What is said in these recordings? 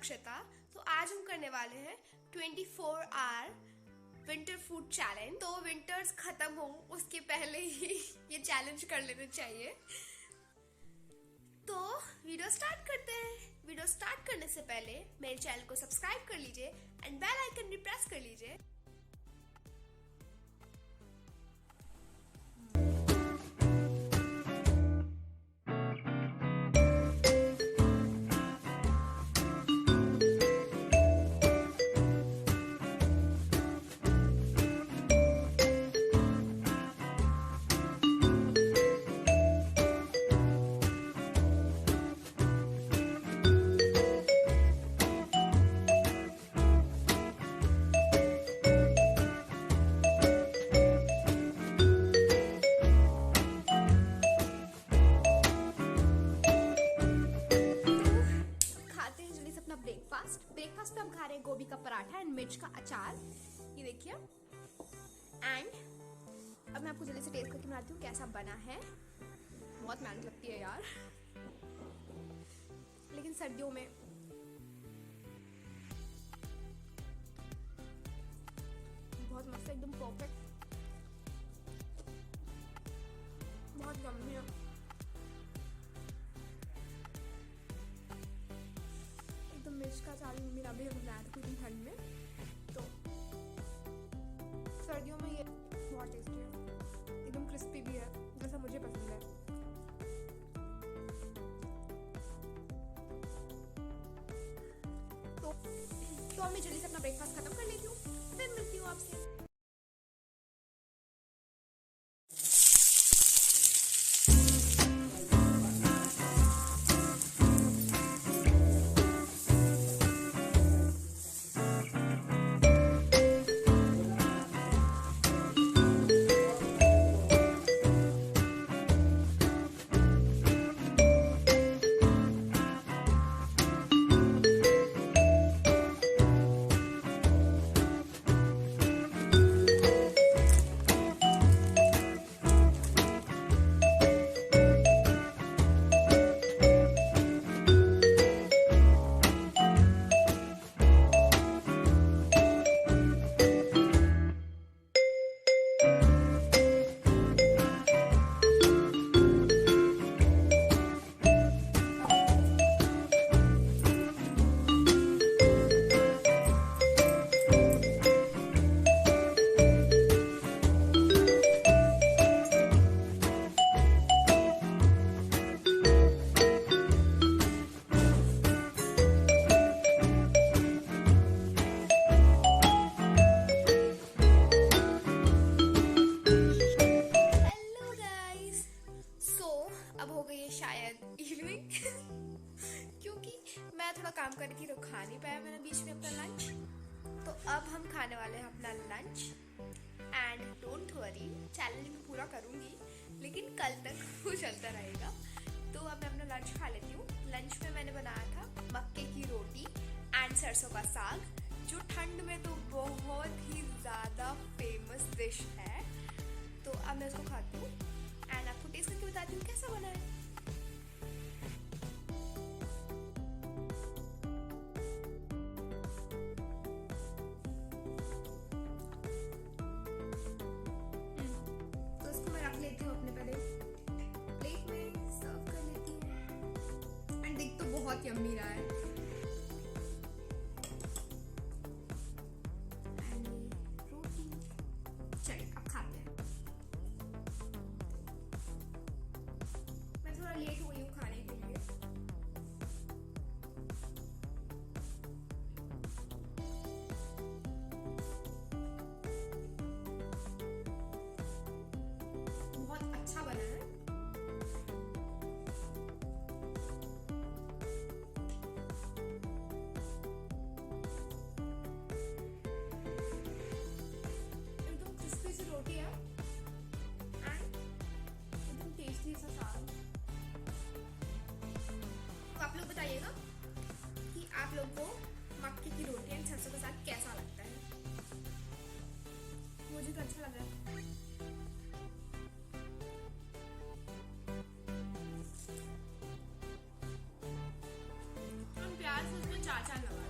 अक्षता। तो आज हम करने वाले हैं 24 आवर विंटर फूड चैलेंज। तो विंटर्स खत्म हो उसके पहले ही ये चैलेंज कर लेना चाहिए। तो वीडियो स्टार्ट करते हैं। वीडियो स्टार्ट करने से पहले मेरे चैनल को सब्सक्राइब कर लीजिए एंड बेल आइकन भी प्रेस कर लीजिए। ब्रेकफास्ट पे हम खा रहे हैं गोभी का पराठा एंड मिर्च का अचार। ये देखिए। एंड अब मैं आपको जल्दी से टेस्ट करके बनाती हूँ कैसा बना है। बहुत मेहनत लगती है यार, लेकिन सर्दियों में बहुत मस्त है, एकदम परफेक्ट, बहुत यम्मी है। मिर्च का अचार मेरा भी बनाया था कुछ दिन ठंड में, तो सर्दियों में ये बहुत टेस्टी है, एकदम क्रिस्पी भी है जैसा मुझे पसंद है। तो मैं जल्दी से अपना ब्रेकफास्ट खत्म कर लेती हूँ, फिर मिलती हूँ आपसे। शायद इवनिंग क्योंकि मैं थोड़ा काम करने की तो खा नहीं पाया मैंने बीच में अपना लंच। तो अब हम खाने वाले हैं अपना lunch and don't worry, challenge मैं पूरा करूंगी लेकिन कल तक वो चलता रहेगा। तो अब मैं अपना लंच खा लेती हूँ। लंच में मैंने बनाया था मक्के की रोटी एंड सरसों का साग, जो ठंड में तो बहुत ही ज़्यादा फेमस डिश है। तो अब मैं उसको खाती हूँ एंड आपको टेस्ट करके बताती हूँ कैसा बना है। तो इसको मैं रख लेती हूँ अपने पहले प्लेट में, सर्व कर लेती हूँ एंड दिख तो बहुत यम्मी रहा है। रोटी चलिए अब खाते हैं। मैं थोड़ा लेट हो गई हूँ खाने के लिए। बहुत अच्छा बना है। एकदम क्रिस्पी सी रोटी है एंड एकदम टेस्टी सा साग। आप लोग बताइएगा कि आप लोग को मक्के की रोटी एंड सरसों का साग कैसा लगता है। मुझे तो अच्छा लग रहा है। हम प्याज उसमें चार लगा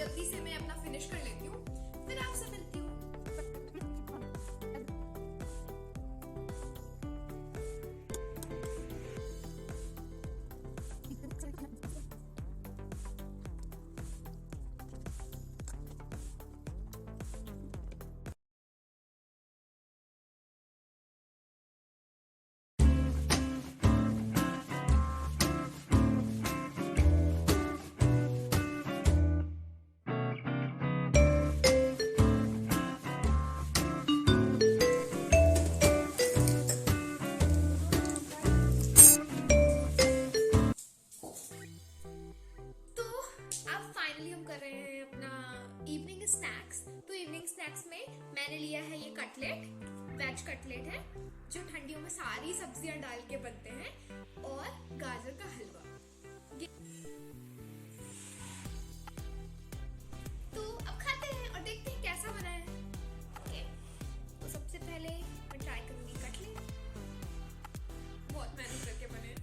जल्दी से मैं अपना फिनिश कर लेती हूँ, फिर आपसे मिलती हूँ। स्नैक्स में मैंने लिया है ये कटलेट, वेज कटलेट है जो ठंडियों में सारी सब्जियां डाल के बनते हैं, और गाजर का हलवा। तो अब खाते हैं और देखते हैं कैसा बना है। ओके, तो सबसे पहले मैं ट्राई करूंगी कटलेट। बहुत मेहनत करके बने।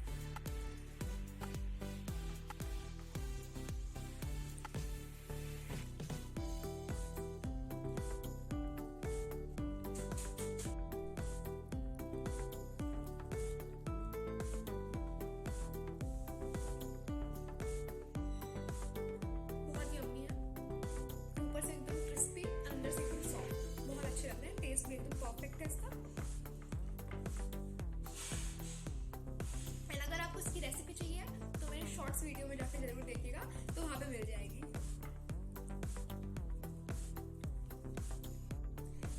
टेस्ट भी एकदम परफेक्ट है इसका। अगर आपको इसकी रेसिपी चाहिए तो मेरे शॉर्ट्स वीडियो में जाकर जरूर देखिएगा, तो वहां पे मिल जाएगी।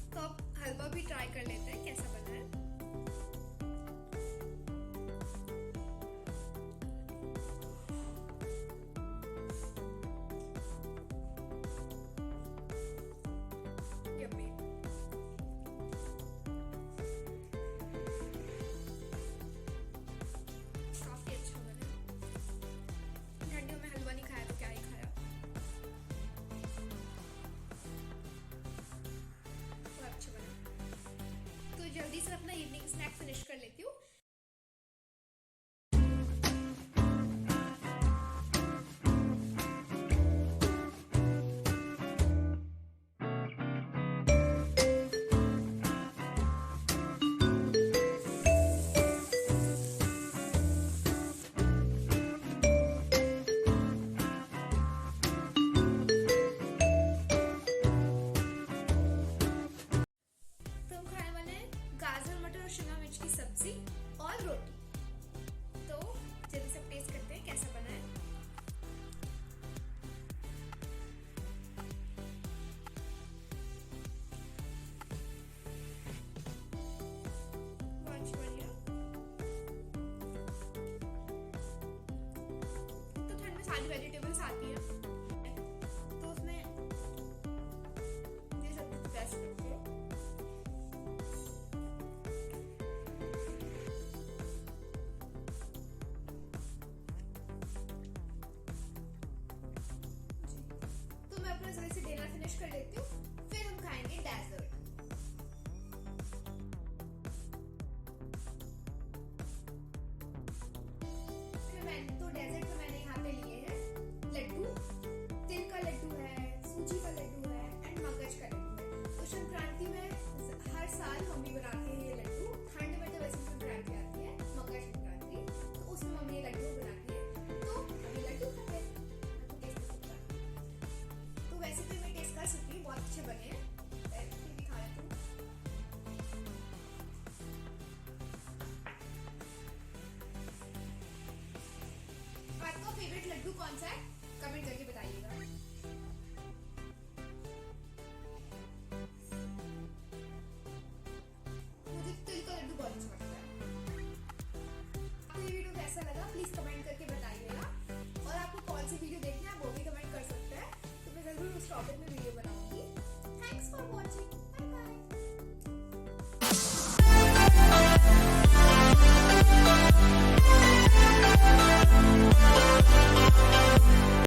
तो अब हलवा भी ट्राई कर लेते हैं कैसा बना है। जल्दी से अपना इवनिंग स्नैक फिनिश कर लेती हूँ। शिमला मिर्च की सब्जी और रोटी। तो जल्दी से टेस्ट करते हैं कैसा बना है। बहुत बढ़िया। तो ठंड में सारी वेजिटेबल्स आती है, तो उसमें ये सब्जी बेस्ट लगती है। फिनिश कर लेती हूँ, फिर हम खाएंगे डेजर्ट। तो डेजर्ट में मैंने यहाँ पे लिए हैं लड्डू, तिल का लड्डू है, सूजी का लड्डू है एंड मगज का लड्डू है। तो संक्रांति में हर साल मम्मी बनाती है ये लड्डू। ठंड में तो वैसे संक्रांति आती है, मकर संक्रांति, तो उसमें मम्मी ये लड्डू बनाती है। तो हम ये लड्डू खाते हैं। तो वैसे तो मैं टेस्ट कर सकती हूँ, बहुत अच्छे बने हैं। फिर भी खा लेती हूँ। आपका फेवरेट लड्डू कौन सा है, कमेंट करके बताइएगा। मुझे तिल का लड्डू बहुत अच्छा लगता है। आपको ये वीडियो कैसा लगा प्लीज कमेंट करके बताइएगा, और आपको कौन सी वीडियो देखनी है वो भी कमेंट कर सकते हैं, तो मैं जरूर उस टॉपिक में